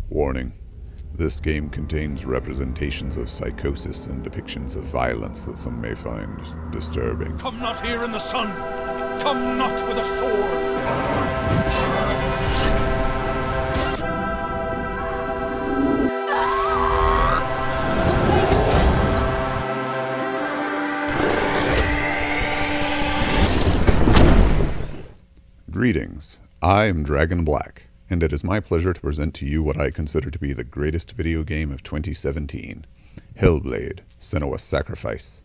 Warning. This game contains representations of psychosis and depictions of violence that some may find disturbing. Come not here in the sun! Come not with a sword! Greetings, I am DragynBlack, and it is my pleasure to present to you what I consider to be the greatest video game of 2017, Hellblade: Senua's Sacrifice.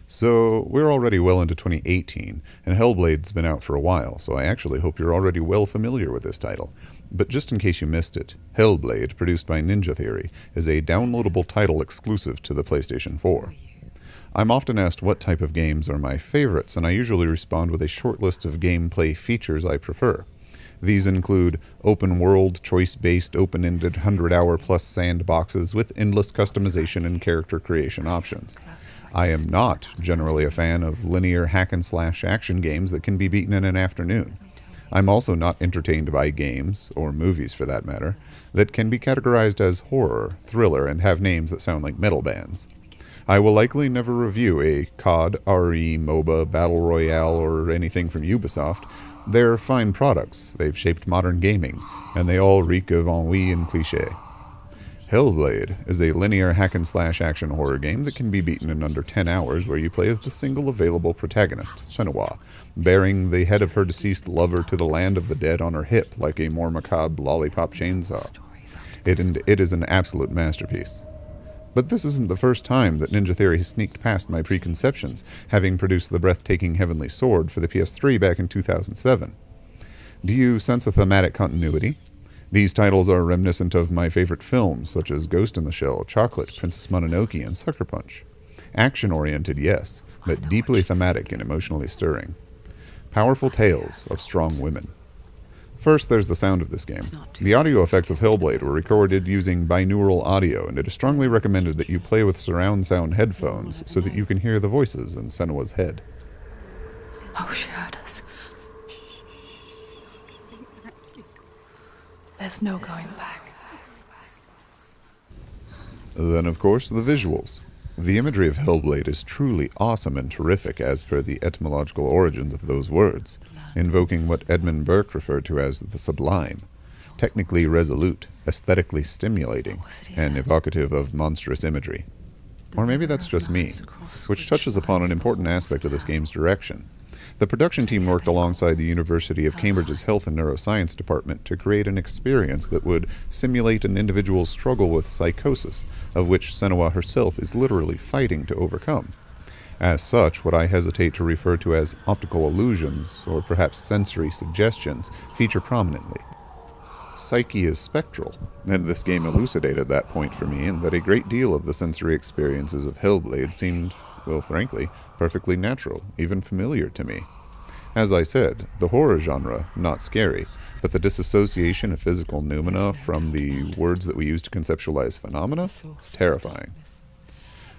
So, we're already well into 2018, and Hellblade's been out for a while, so I actually hope you're already well familiar with this title. But just in case you missed it, Hellblade, produced by Ninja Theory, is a downloadable title exclusive to the PlayStation 4. I'm often asked what type of games are my favorites, and I usually respond with a short list of gameplay features I prefer. These include open-world, choice-based, open-ended 100-hour-plus sandboxes with endless customization and character creation options. I am not generally a fan of linear hack-and-slash action games that can be beaten in an afternoon. I'm also not entertained by games, or movies for that matter, that can be categorized as horror, thriller, and have names that sound like metal bands. I will likely never review a COD, RE, MOBA, Battle Royale, or anything from Ubisoft. They're fine products, they've shaped modern gaming, and they all reek of ennui and cliché. Hellblade is a linear hack-and-slash action horror game that can be beaten in under 10 hours, where you play as the single available protagonist, Senua, bearing the head of her deceased lover to the land of the dead on her hip like a more macabre lollipop chainsaw. It is an absolute masterpiece. But this isn't the first time that Ninja Theory has sneaked past my preconceptions, having produced the breathtaking Heavenly Sword for the PS3 back in 2007. Do you sense a thematic continuity? These titles are reminiscent of my favorite films, such as Ghost in the Shell, Chocolate, Princess Mononoke, and Sucker Punch. Action-oriented, yes, but deeply thematic and emotionally stirring. Powerful tales of strong women. First, there's the sound of this game. The audio effects of Hellblade were recorded using binaural audio, and it is strongly recommended that you play with surround sound headphones so that you can hear the voices in Senua's head. Oh, she heard us. There's no going back. Then, of course, the visuals. The imagery of Hellblade is truly awesome and terrific as per the etymological origins of those words, invoking what Edmund Burke referred to as the sublime, technically resolute, aesthetically stimulating, and evocative of monstrous imagery. Or maybe that's just me, which touches upon an important aspect of this game's direction. The production team worked alongside the University of Cambridge's Health and Neuroscience Department to create an experience that would simulate an individual's struggle with psychosis, of which Senua herself is literally fighting to overcome. As such, what I hesitate to refer to as optical illusions, or perhaps sensory suggestions, feature prominently. Psyche is spectral, and this game elucidated that point for me in that a great deal of the sensory experiences of Hellblade seemed, well, frankly, perfectly natural, even familiar to me. As I said, the horror genre, not scary, but the disassociation of physical noumena from the words that we use to conceptualize phenomena, terrifying.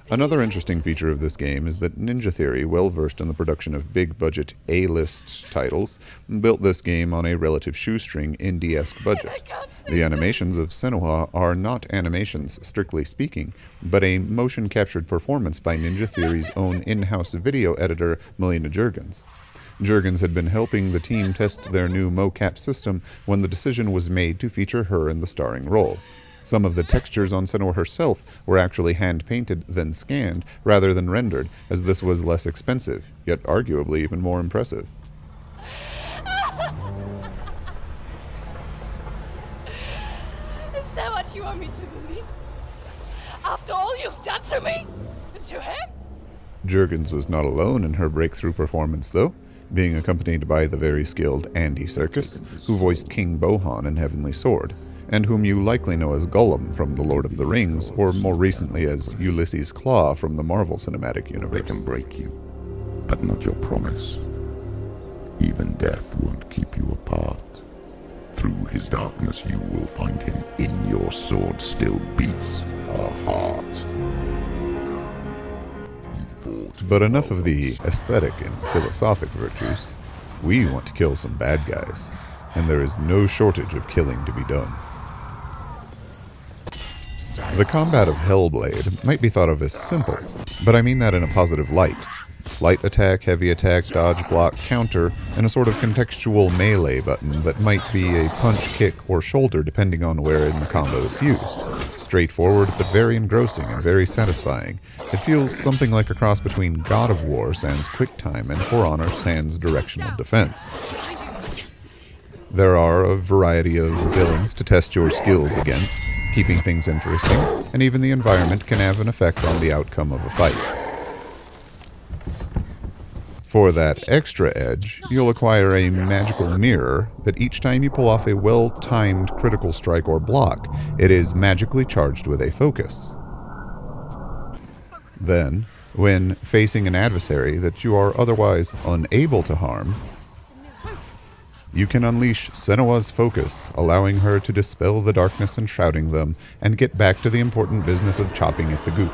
Another interesting feature of this game is that Ninja Theory, well versed in the production of big-budget A-list titles, built this game on a relative shoestring indie-esque budget. The animations of Senua are not animations, strictly speaking, but a motion-captured performance by Ninja Theory's own in-house video editor, Melina Juergens. Juergens had been helping the team test their new mocap system when the decision was made to feature her in the starring role. Some of the textures on Senua herself were actually hand-painted, then scanned, rather than rendered, as this was less expensive, yet arguably even more impressive. Is that what you want me to believe? After all you've done to me? And to him? Juergens was not alone in her breakthrough performance, though, being accompanied by the very skilled Andy Serkis, who voiced King Bohan in Heavenly Sword, and whom you likely know as Gollum from The Lord of the Rings, or more recently as Ulysses Claw from the Marvel Cinematic Universe. They can break you, but not your promise. Even death won't keep you apart. Through his darkness you will find him. In your sword still beats a heart. But enough of the aesthetic and philosophic virtues. We want to kill some bad guys, and there is no shortage of killing to be done. The combat of Hellblade might be thought of as simple, but I mean that in a positive light. Light attack, heavy attack, dodge, block, counter, and a sort of contextual melee button that might be a punch, kick, or shoulder depending on where in the combo it's used. Straightforward, but very engrossing and very satisfying. It feels something like a cross between God of War sans QuickTime and For Honor sans directional defense. There are a variety of villains to test your skills against, keeping things interesting, and even the environment can have an effect on the outcome of a fight. For that extra edge, you'll acquire a magical mirror that each time you pull off a well-timed critical strike or block, it is magically charged with a focus. Then, when facing an adversary that you are otherwise unable to harm, you can unleash Senua's focus, allowing her to dispel the darkness enshrouding them and get back to the important business of chopping at the goop.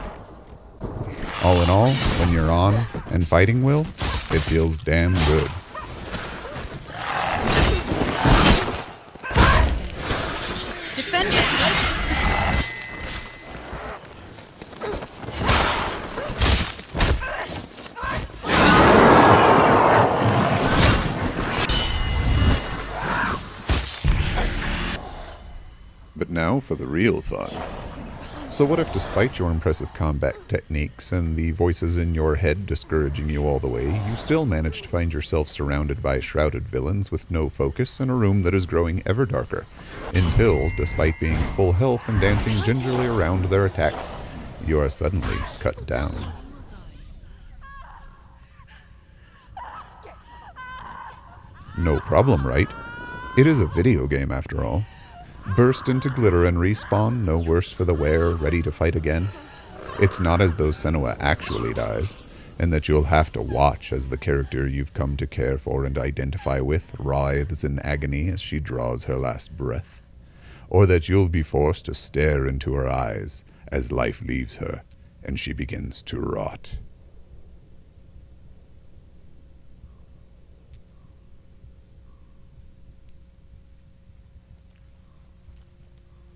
All in all, when you're on and fighting Will, it feels damn good. Defend it! But now for the real fun. So what if, despite your impressive combat techniques and the voices in your head discouraging you all the way, you still manage to find yourself surrounded by shrouded villains with no focus in a room that is growing ever darker, until, despite being full health and dancing gingerly around their attacks, you are suddenly cut down. No problem, right? It is a video game after all. Burst into glitter and respawn, no worse for the wearer, ready to fight again. It's not as though Senua actually dies, and that you'll have to watch as the character you've come to care for and identify with writhes in agony as she draws her last breath, or that you'll be forced to stare into her eyes as life leaves her and she begins to rot.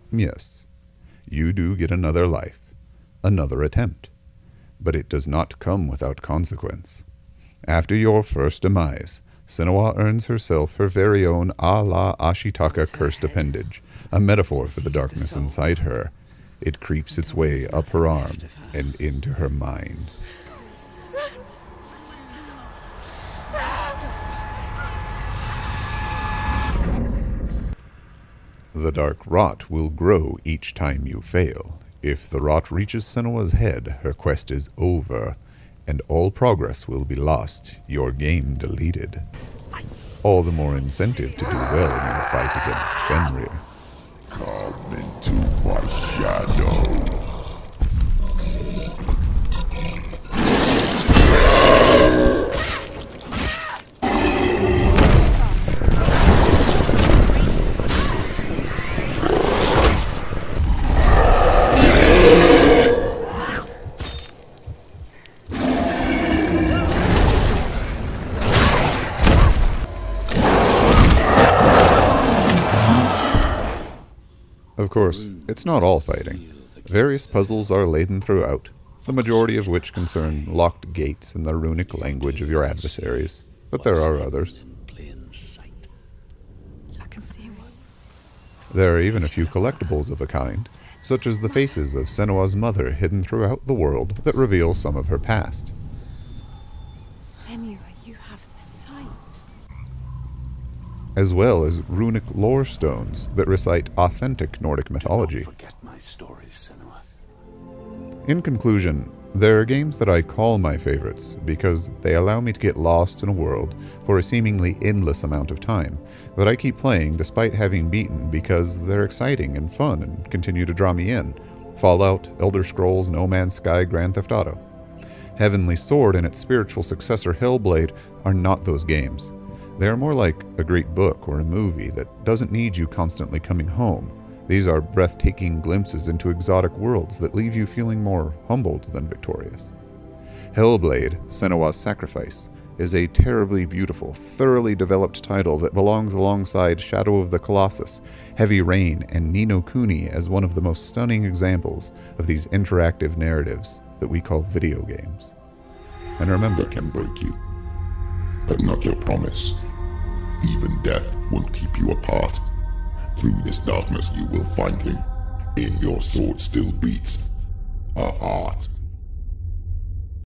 Yes, you do get another life, another attempt, but it does not come without consequence. After your first demise, Senua earns herself her very own a la Ashitaka cursed appendage, a metaphor for the darkness inside her. It creeps its way up her arm and into her mind. The dark rot will grow each time you fail. If the rot reaches Senua's head, her quest is over, and all progress will be lost, your game deleted. All the more incentive to do well in your fight against Fenrir. Come into my shadow. Of course, it's not all fighting. Various puzzles are laden throughout, the majority of which concern locked gates in the runic language of your adversaries, but there are others. I can see one. There are even a few collectibles of a kind, such as the faces of Senua's mother hidden throughout the world that reveal some of her past. Senua, you have the sight. As well as runic lore stones that recite authentic Nordic mythology. Don't forget my stories, Senua. In conclusion, there are games that I call my favorites because they allow me to get lost in a world for a seemingly endless amount of time that I keep playing despite having beaten because they're exciting and fun and continue to draw me in. Fallout, Elder Scrolls, No Man's Sky, Grand Theft Auto. Heavenly Sword and its spiritual successor Hellblade are not those games. They are more like a great book or a movie that doesn't need you constantly coming home. These are breathtaking glimpses into exotic worlds that leave you feeling more humbled than victorious. Hellblade, Senua's Sacrifice, is a terribly beautiful, thoroughly developed title that belongs alongside Shadow of the Colossus, Heavy Rain, and Ni no Kuni as one of the most stunning examples of these interactive narratives that we call video games. And remember, They can break you, but not your promise. Even death won't keep you apart. Through this darkness you will find him. In your sword still beats a heart.